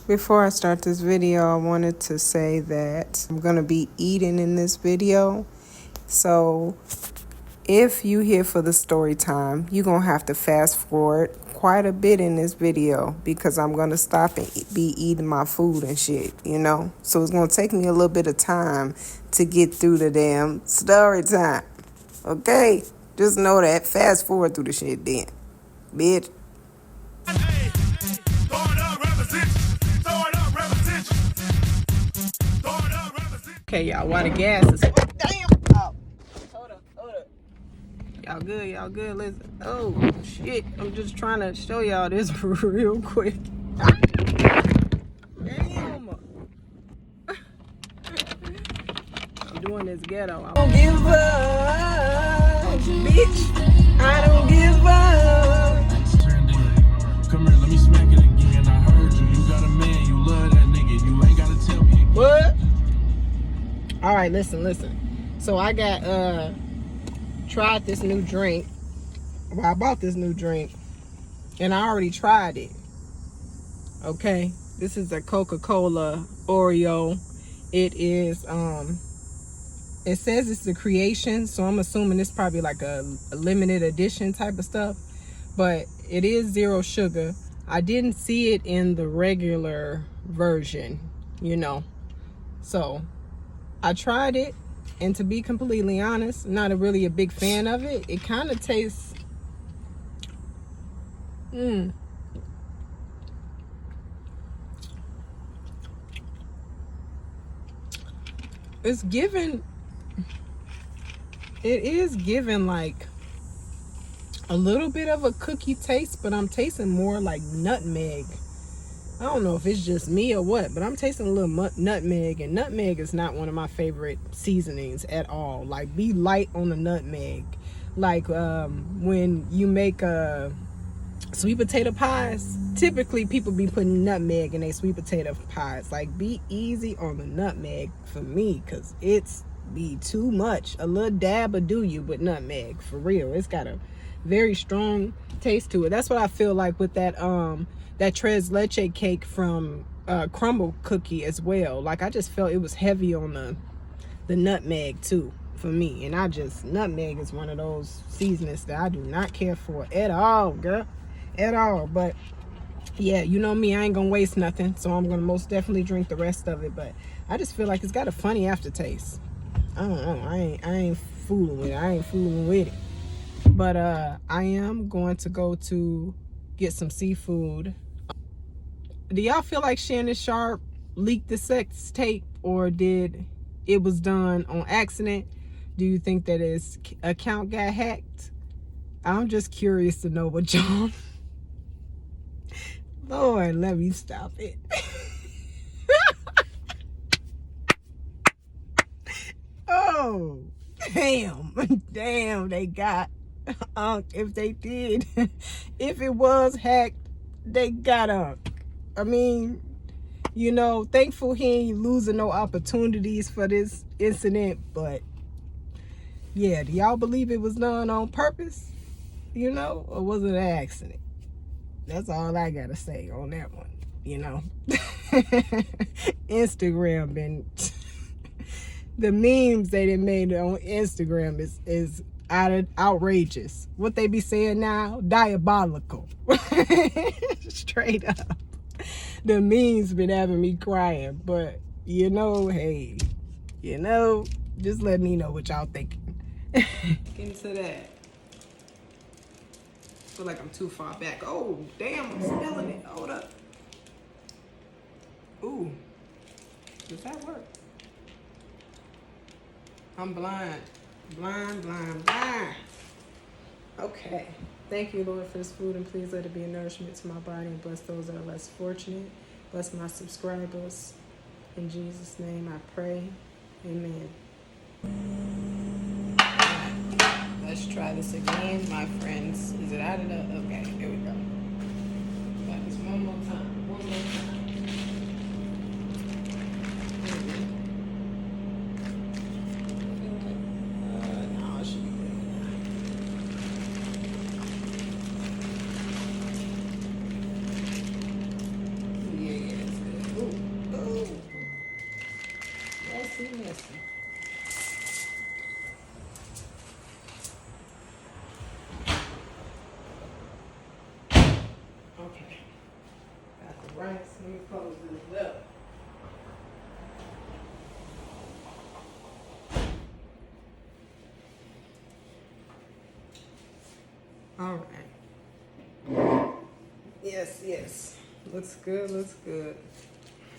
Before I start this video, I wanted to say that I'm going to be eating in this video. So if you here for the story time, you're going to have to fast forward quite a bit in this video because I'm going to stop and be eating my food and shit, you know? So it's going to take me a little bit of time to get through the damn story time. Okay? Just know that. Fast forward through the shit then. Bitch. Okay, y'all, while the gas is... Oh, damn! Oh. Hold up. Y'all good, listen. Oh, shit. I'm just trying to show y'all this real quick. Damn! I'm doing this ghetto. I don't give up, bitch. I don't give up. Come here, let me smack it again. I heard you. You got a man. You love that nigga. You ain't gotta tell me again. What? All right, listen. So I got tried this new drink. Well, I bought this new drink and I already tried it. Okay, this is a Coca-Cola Oreo. It is it says it's the creation, so I'm assuming it's probably like a limited edition type of stuff, but it is 0 sugar. I didn't see it in the regular version, you know, so I tried it, and to be completely honest, not really a big fan of it. It kind of tastes it's given, it is given like a little bit of a cookie taste, but I'm tasting more like nutmeg. I don't know if it's just me or what, but I'm tasting a little nutmeg, and nutmeg is not one of my favorite seasonings at all. Like, be light on the nutmeg. Like when you make sweet potato pies, typically people be putting nutmeg in their sweet potato pies. Like, be easy on the nutmeg for me, because it's be too much. A little dab will do you with nutmeg, for real. It's got a very strong taste to it. That's what I feel like with that that tres leche cake from Crumble Cookie as well. Like, I just felt it was heavy on the nutmeg too for me, and nutmeg is one of those seasonings that I do not care for at all, girl, at all. But yeah, you know me, I ain't gonna waste nothing, so I'm gonna most definitely drink the rest of it. But I just feel like it's got a funny aftertaste. I don't know, I ain't fooling with it. But I am going to go to get some seafood. Do y'all feel like Shannon Sharp leaked the sex tape, or did it was done on accident? Do you think that his account got hacked? I'm just curious to know what y'all... Lord, let me stop it. Oh, damn, they got if they did, if it was hacked, they got I mean, you know, thankful he ain't losing no opportunities for this incident. But yeah, do y'all believe it was done on purpose, you know, or was it an accident? That's all I gotta say on that one, you know. Instagram been the memes they done made on Instagram is outrageous. What they be saying now, diabolical. Straight up. The memes been having me crying. But you know, hey, you know, just let me know what y'all thinking. Into that. Feel like I'm too far back. Oh, damn, I'm spilling it. Hold up. Ooh. Does that work? I'm blind. Blind. Okay. Thank you, Lord, for this food, and please let it be a nourishment to my body, and bless those that are less fortunate. Bless my subscribers. In Jesus' name I pray. Amen. Let's try this again, my friends. Is it out of the... Okay, here we go. Got this one more time. No, it should be good. Yeah, it's good. Right, so let me close this up. All right. Yes, yes. Looks good, looks good.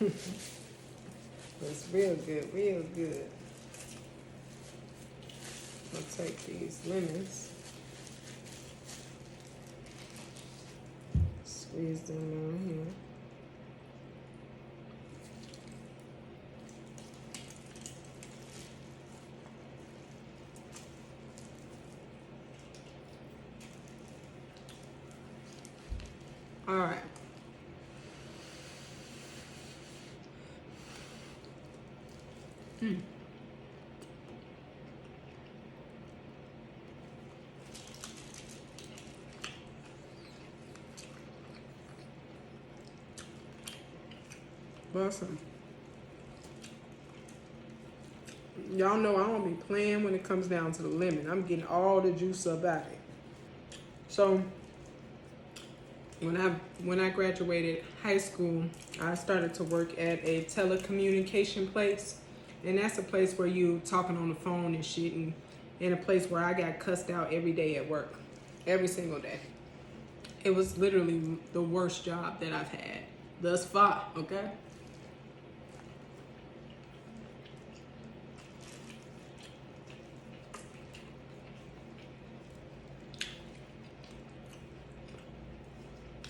Looks real good, real good. I'll take these lemons, squeeze them on here. All right. Awesome. Y'all know I don't be playing when it comes down to the lemon. I'm getting all the juice up out of it. So when I graduated high school, I started to work at a telecommunication place, and that's a place where you talking on the phone and shit, and in a place where I got cussed out every day at work, every single day. It was literally the worst job that I've had thus far. Okay.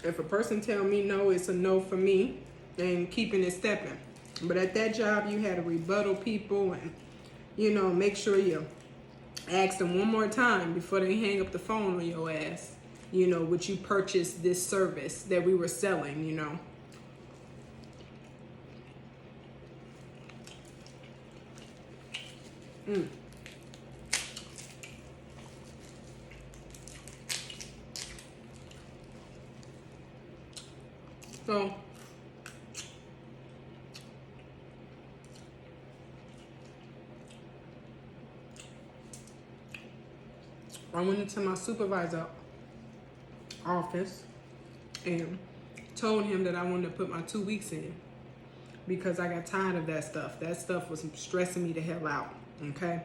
If a person tell me no, it's a no for me, and keeping it stepping. But at that job, you had to rebuttal people and, make sure you ask them one more time before they hang up the phone on your ass. Would you purchase this service that we were selling, So I went into my supervisor office and told him that I wanted to put my 2 weeks in because I got tired of that stuff. That stuff was stressing me the hell out, okay?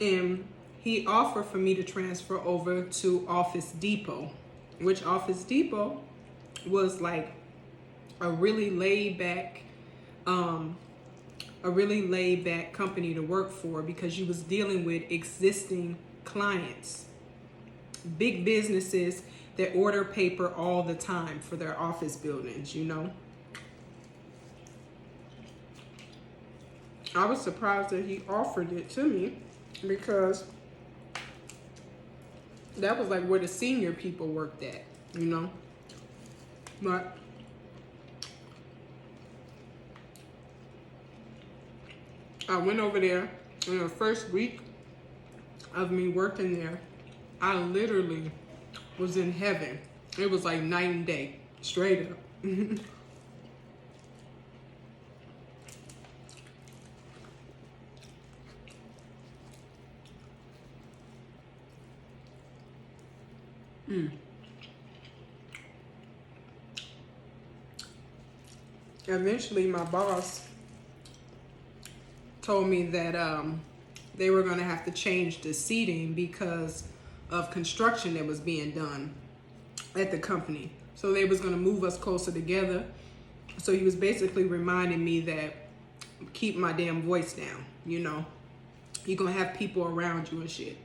And he offered for me to transfer over to Office Depot, which Office Depot was like a really laid back company to work for, because you was dealing with existing clients, big businesses that order paper all the time for their office buildings. I was surprised that he offered it to me, because that was like where the senior people worked at, but I went over there. In the first week of me working there, I literally was in heaven. It was like night and day, straight up. Eventually, my boss told me that they were going to have to change the seating because of construction that was being done at the company. So they was going to move us closer together. So he was basically reminding me that keep my damn voice down, You're going to have people around you and shit,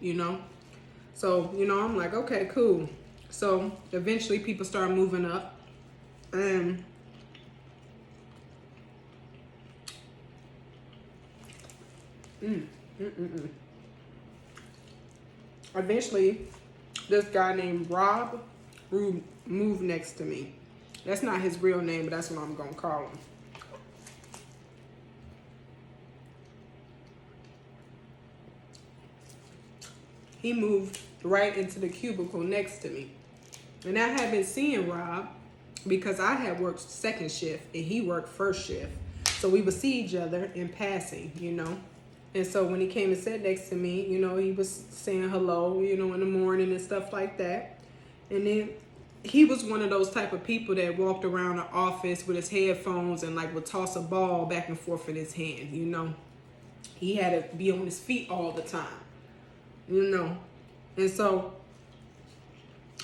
So, I'm like, okay, cool. So eventually people started moving up, and eventually this guy named Rob moved next to me. That's not his real name, but that's what I'm gonna call him. He moved right into the cubicle next to me. And I had been seeing Rob because I had worked second shift and he worked first shift. So we would see each other in passing, And so when he came and sat next to me, he was saying hello, in the morning and stuff like that. And then he was one of those type of people that walked around the office with his headphones and like would toss a ball back and forth in his hand, you know. He had to be on his feet all the time, you know. And so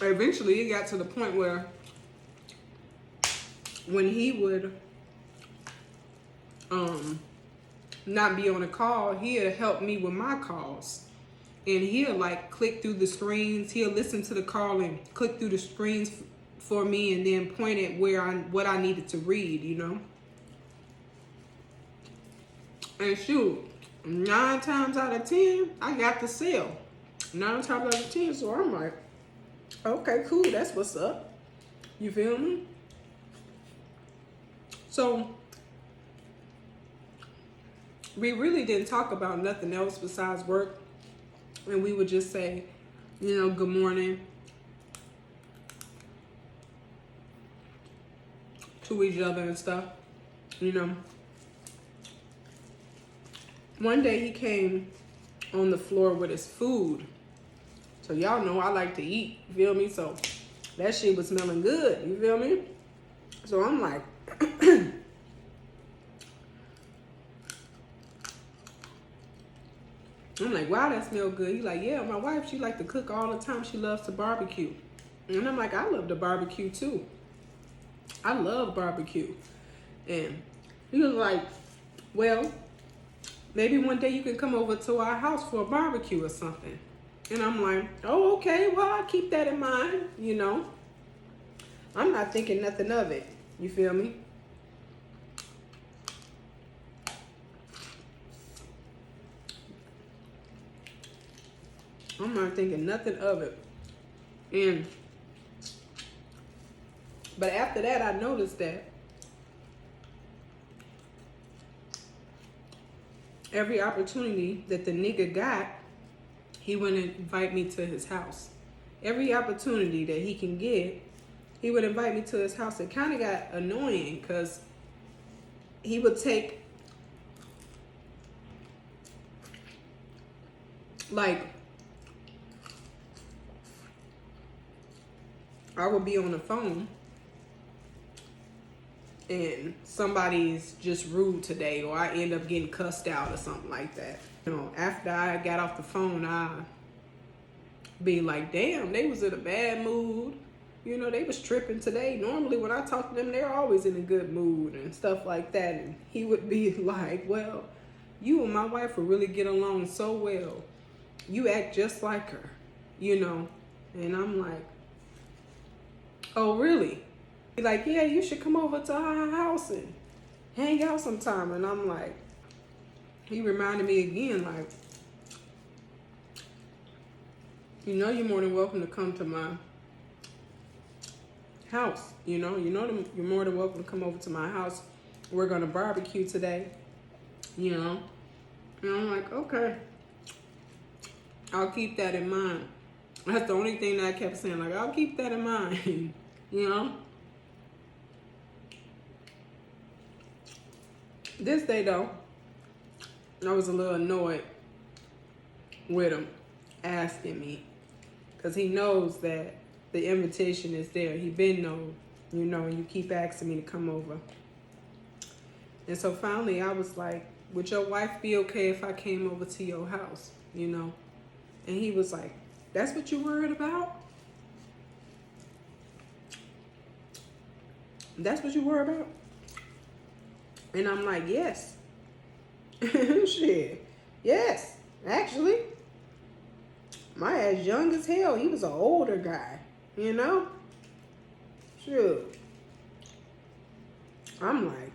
eventually it got to the point where when he would not be on a call, he'll help me with my calls. And he'll like click through the screens. He'll listen to the call and click through the screens for me, and then point at what I needed to read, you know. And shoot, 9 times out of 10, I got the sale. 9 times out of 10, so I'm like, okay, cool, that's what's up. You feel me? So we really didn't talk about nothing else besides work. And we would just say, you know, good morning to each other and stuff, you know. One day he came on the floor with his food. So y'all know I like to eat, you feel me? So that shit was smelling good, you feel me? So I'm like, wow, that smell good. He's like, yeah, my wife, she like to cook all the time. She loves to barbecue. And I'm like, I love to barbecue too. I love barbecue. And he was like, well, maybe one day you can come over to our house for a barbecue or something. And I'm like, oh, okay, well, I'll keep that in mind, you know. I'm not thinking nothing of it. You feel me? I'm not thinking nothing of it. But after that, I noticed that every opportunity that the nigga got, he would invite me to his house. Every opportunity that he can get, he would invite me to his house. It kind of got annoying because he would take, like, I would be on the phone and somebody's just rude today, or I end up getting cussed out or something like that. You know, after I got off the phone, I be like, damn, they was in a bad mood. You know, they was tripping today. Normally when I talk to them, they're always in a good mood and stuff like that. And he would be like, well, you and my wife will really get along so well. You act just like her, you know. And I'm like, oh, really? He's like, yeah, you should come over to our house and hang out sometime. And I'm like, he reminded me again, like, you know, you're more than welcome to come to my house. You know, you're more than welcome to come over to my house. We're going to barbecue today, you know. And I'm like, okay, I'll keep that in mind. That's the only thing that I kept saying, like, I'll keep that in mind, you know. This day, though, I was a little annoyed with him asking me, because he knows that the invitation is there. He been know, you know, and you keep asking me to come over. And so finally I was like, would your wife be okay if I came over to your house, you know? And he was like, that's what you worried about? That's what you worried about? And I'm like, yes. Shit. Yes, actually. My ass young as hell. He was an older guy, you know? Shoot. I'm like,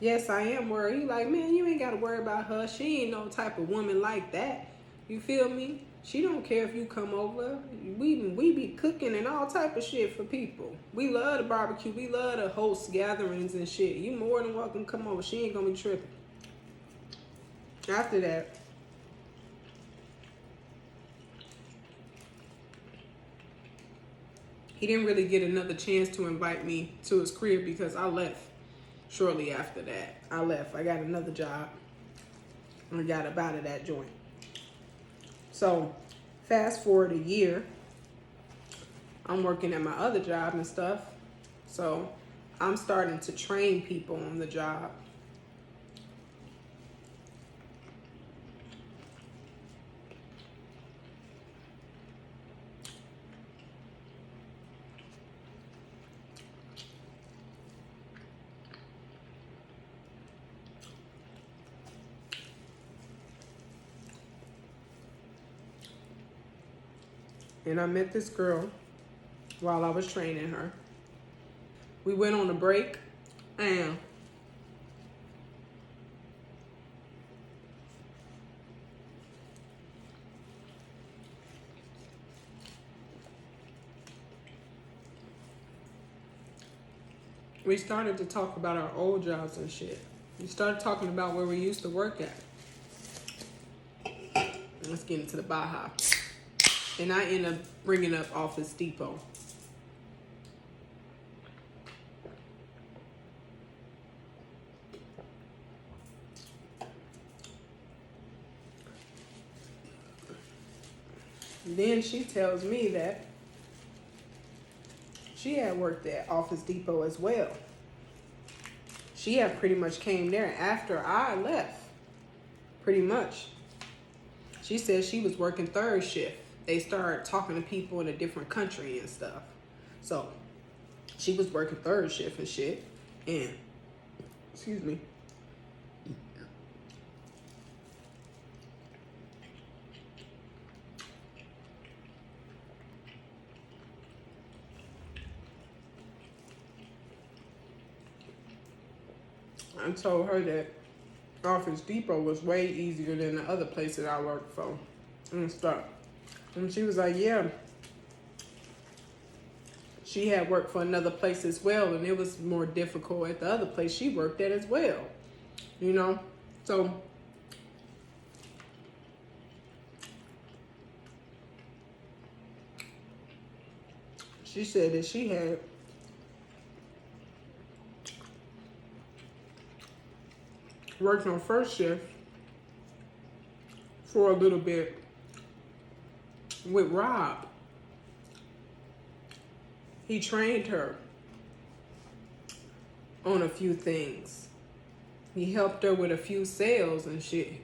yes, I am worried. He like, man, you ain't got to worry about her. She ain't no type of woman like that. You feel me? She don't care if you come over. We be cooking and all type of shit for people. We love the barbecue. We love to host gatherings and shit. You more than welcome to come over. She ain't gonna be tripping. After that, he didn't really get another chance to invite me to his crib because I left shortly after that. I left. I got another job. And I got up out of that joint. So, fast forward a year. I'm working at my other job and stuff. So I'm starting to train people on the job. And I met this girl while I was training her. We went on a break and we started to talk about our old jobs and shit. We started talking about where we used to work at. Let's get into the Baja. And I end up bringing up Office Depot. Then she tells me that she had worked at Office Depot as well. She had pretty much came there after I left. Pretty much. She said she was working third shift. They started talking to people in a different country and stuff. So she was working third shift and shit. And, excuse me. I told her that Office Depot was way easier than the other places I worked for and stuff. And she was like, yeah. She had worked for another place as well, and it was more difficult at the other place she worked at as well. You know? So she said that she had worked on first shift for a little bit with Rob. He trained her on a few things. He helped her with a few sales and shit.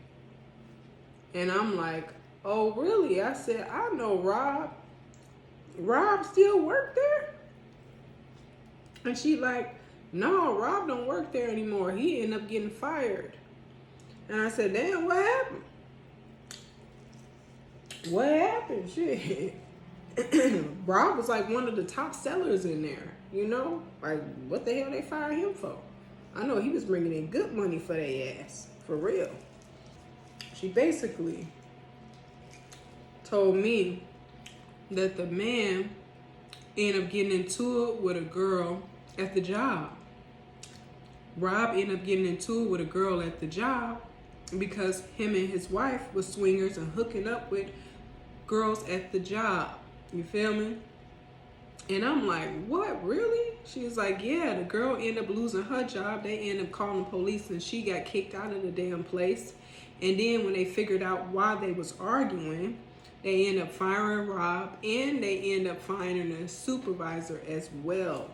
And I'm like, oh, really? I said, I know Rob. Rob still work there? And she like, no, Rob don't work there anymore. He ended up getting fired. And I said, damn, what happened? What happened? Shit. Rob was like one of the top sellers in there, you know? Like, what the hell they fired him for? I know he was bringing in good money for their ass, for real. She basically told me that the man ended up getting into it with a girl at the job. Rob ended up getting into it with a girl at the job because him and his wife were swingers and hooking up with girls at the job. You feel me? And I'm like, what, really? She was like, yeah, the girl ended up losing her job. They ended up calling the police and she got kicked out of the damn place. And then when they figured out why they was arguing, they ended up firing Rob and they ended up firing the supervisor as well.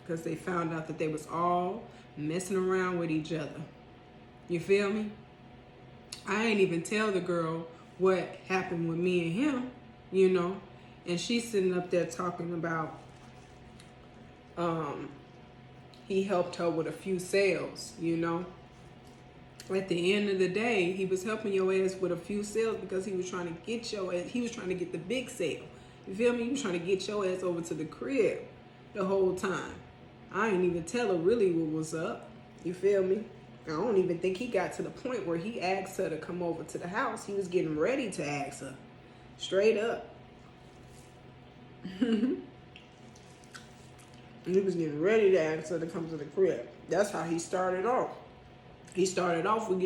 Because they found out that they was all messing around with each other. You feel me? I ain't even tell the girl what happened with me and him, you know. And she's sitting up there talking about he helped her with a few sales, you know. At the end of the day, he was helping your ass with a few sales because he was trying to get your ass, he was trying to get the big sale. You feel me? He was trying to get your ass over to the crib the whole time. I didn't even tell her really what was up. You feel me? I don't even think he got to the point where he asked her to come over to the house. He was getting ready to ask her. Straight up. He was getting ready to ask her to come to the crib. That's how he started off. He started off with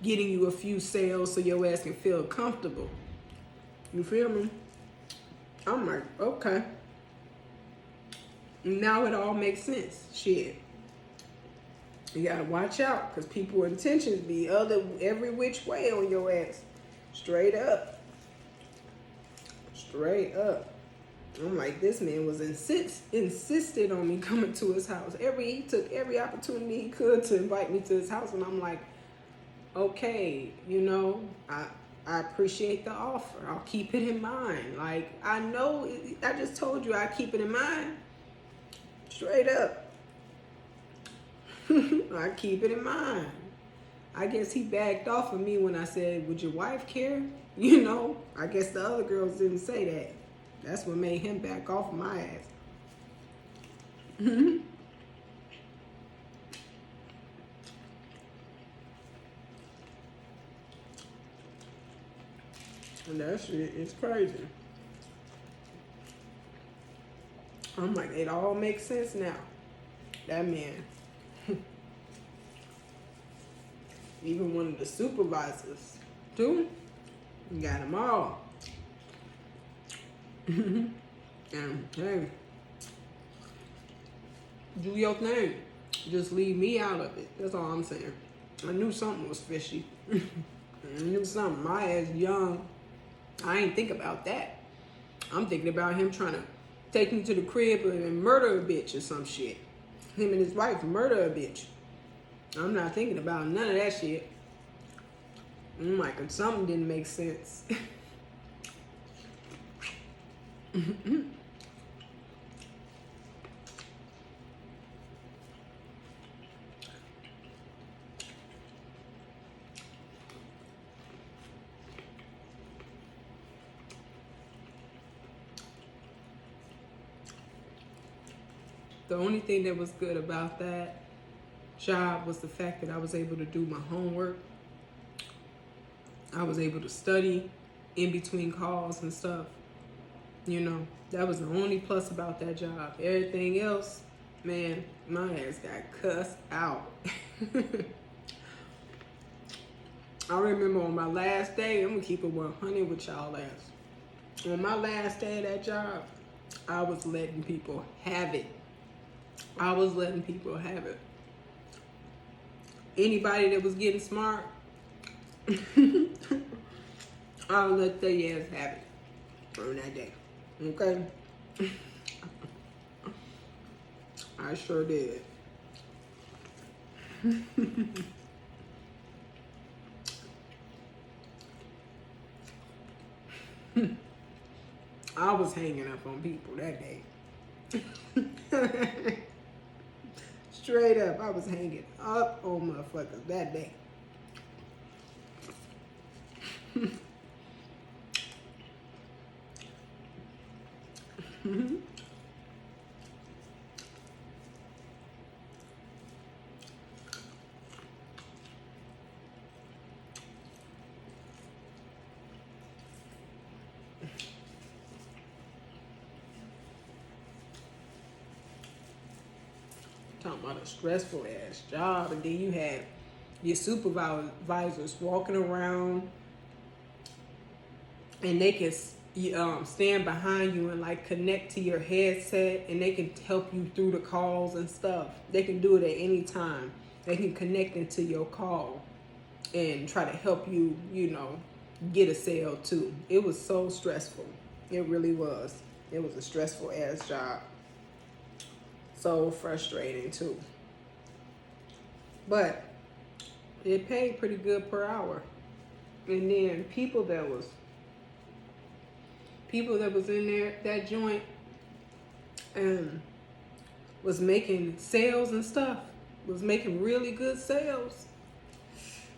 getting you a few sales so your ass can feel comfortable. You feel me? I'm like, okay. Now it all makes sense. Shit. You gotta watch out because people's intentions be every which way on your ass. Straight up. Straight up. I'm like, this man was insisted on me coming to his house. He took every opportunity he could to invite me to his house, and I'm like, okay, I appreciate the offer. I'll keep it in mind. Like, I know, I just told you I keep it in mind. Straight up. I keep it in mind. I guess he backed off of me when I said, would your wife care? I guess the other girls didn't say that. That's what made him back off my ass. And that shit is crazy. I'm like, it all makes sense now. That man. Even one of the supervisors, too. Got them all. And hey, do your thing. Just leave me out of it. That's all I'm saying. I knew something was fishy. I knew something. My ass young. I ain't think about that. I'm thinking about him trying to take me to the crib and murder a bitch or some shit. Him and his wife murder a bitch. I'm not thinking about none of that shit. I'm like, something didn't make sense. The only thing that was good about that job was the fact that I was able to do my homework. I was able to study in between calls and stuff. That was the only plus about that job. Everything else, man, my ass got cussed out. I remember on my last day, I'm gonna keep it 100 with y'all ass. On my last day of that job, I was letting people have it. Anybody that was getting smart, I would let their ass have it on that day. Okay? I sure did. I was hanging up on people that day. Straight up, I was hanging up on motherfuckers that day. Talking about a stressful ass job, and then you have your supervisors walking around, and they can stand behind you and like connect to your headset, and they can help you through the calls and stuff. They can do it at any time. They can connect into your call and try to help you, get a sale too. It was so stressful. It really was. It was a stressful ass job. So frustrating too. But it paid pretty good per hour. And then people that was in there, that joint, was making sales and stuff, was making really good sales.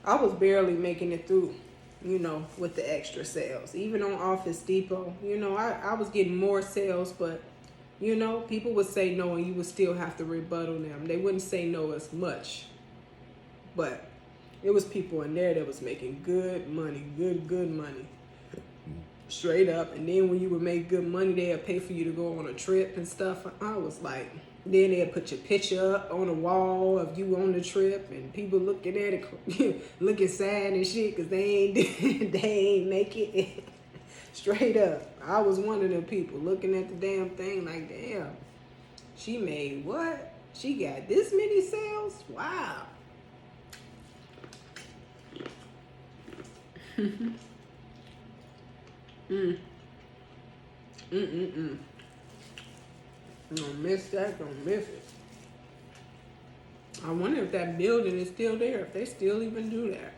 I was barely making it through, with the extra sales. Even on Office Depot, I was getting more sales, but people would say no and you would still have to rebuttal them. They wouldn't say no as much. But it was people in there that was making good money, good money. Straight up. And then when you would make good money, they'd pay for you to go on a trip and stuff. I was like, then they'd put your picture up on the wall of you on the trip, and people looking at it, looking sad and shit because they ain't make it. Straight up. I was one of them people looking at the damn thing like, damn, she made what? She got this many sales? Wow. Don't miss that, don't miss it. I wonder if that building is still there, if they still even do that.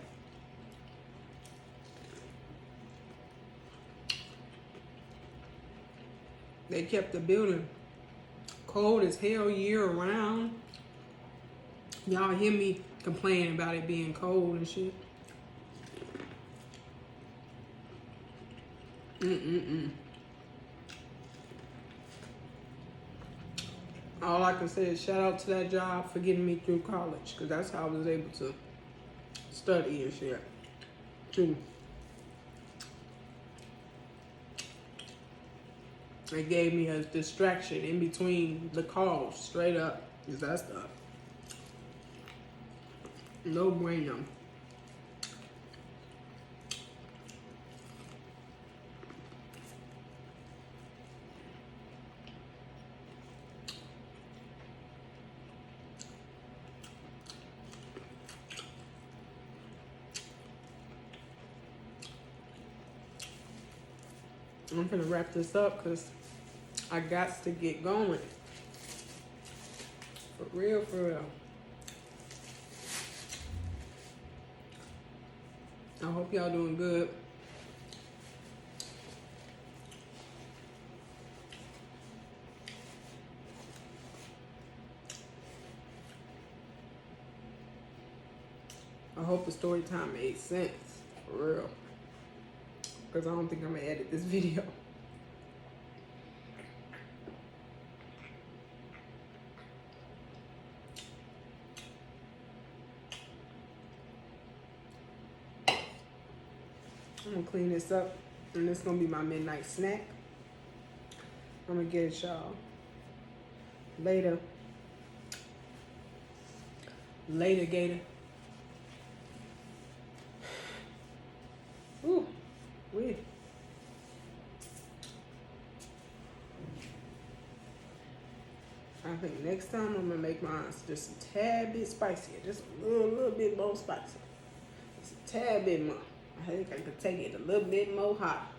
They kept the building cold as hell year round. Y'all hear me complaining about it being cold and shit. All I can say is shout out to that job for getting me through college, because that's how I was able to study and shit too. They gave me a distraction in between the calls, straight up, is that stuff. No bueno. I'm gonna wrap this up because I got to get going. For real, for real. I hope y'all doing good. I hope the story time made sense, for real. Because I don't think I'm gonna edit this video. I'm gonna clean this up, and this is gonna be my midnight snack. I'm gonna get it, y'all. Later. Later, Gator. Ooh, weird. I think next time I'm gonna make mine just a tad bit spicier, just a little bit more spicy, just a tad bit more. I think I could take it a little bit more hot.